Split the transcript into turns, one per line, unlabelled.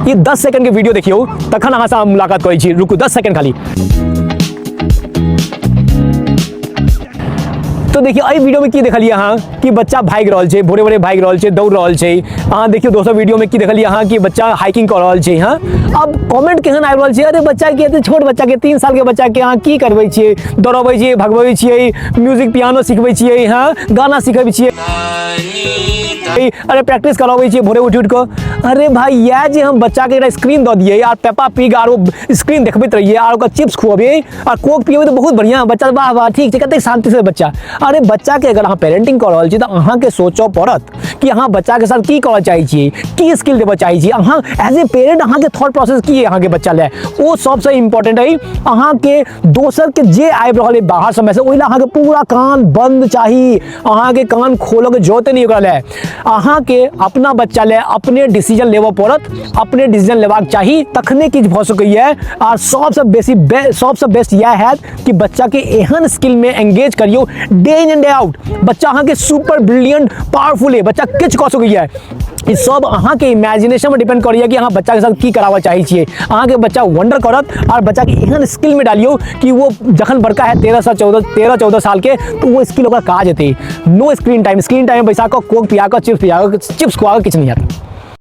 ये 10 सेकंड के वीडियो देखियो तखन अहाँ से मुलाकात करै छी। रुकू 10 सेकंड खाली। तो देखिए एहि वीडियो में की देखलिए अहाँ कि बच्चा भाग रहल छै, भोरे भोरे भाग रहल छै, दौड़ रहल छै। अहाँ देखियो दोसर वीडियो में की देखलिए अहाँ कि बच्चा हाइकिंग कर रहल छै। हाँ अब कमेंट केहन आबि रहल छै, अरे बच्चा के एते छोट बच्चा के 3 साल के बच्चा के अहाँ की करबै छियै, दौड़बै छियै, भगबै छियै, म्यूजिक पियानो सिखबै छियै, हाँ गाना सिखबै छियै, अरे प्रैक्टिस कराबै छियै भोरे उठ कऽ। अरे भाई यह जे हम बच्चा के स्क्रीन दऽ दिए और पेपा पिग आरो स्क्रीन देखबैत रहिए और ओकर चिप्स खुआबिए और कोक पियेबै तो बहुत बढ़िया बच्चा, वाह वाह ठीक छै, कते शांति से बच्चा। अरे बच्चा के अगर अहाँ पेरेंटिंग कर रहल छी तऽ अहाँ के सोचऽ पड़त कि अहाँ बच्चा के साथ की करऽ चाहै छियै, की स्किल देबऽ चाहै छियै। अहाँ एज ए पेरेंट अहाँ के थॉट प्रोसेस की है अहाँ के बच्चा ले, वो सबसे इंपॉर्टेंट है। अहाँ के दोसर के जे आबि रहल है बाहर समय से ओहि ला अहाँ के पूरा कान बंद चाही, अहाँ के कान खोलऽ के जरूरत नहीं ओकरा ले। अहाँ के अपना बच्चा ले अपने डिसीजन लेबऽ पड़त, अपने डिसीजन लेबाक चाही, तखने किछु भऽ सकैए। और सबसे बेस्ट यह है कि बच्चा के एहन स्किल में एंगेज करियो day in and day out. बच्चा अहाँ के सुपर ब्रिलियंट पावरफुल है, बच्चा किछु कऽ सकैए। ई सब अहाँ के इमेजिनेशन में डिपेंड करिए कि अहाँ बच्चा के साथ की कराबऽ चाहै छियै। अहाँ के बच्चा वंडर करत और बच्चा के एहन स्किल में डालियो कि वो जखन बड़का है 13-14 साल के तो वो स्किल ओकरा काज एतै। नो स्क्रीन टाइम में बैसा कऽ कोक पिया कऽ चिप्स खुआ कऽ किछु नहीं आता।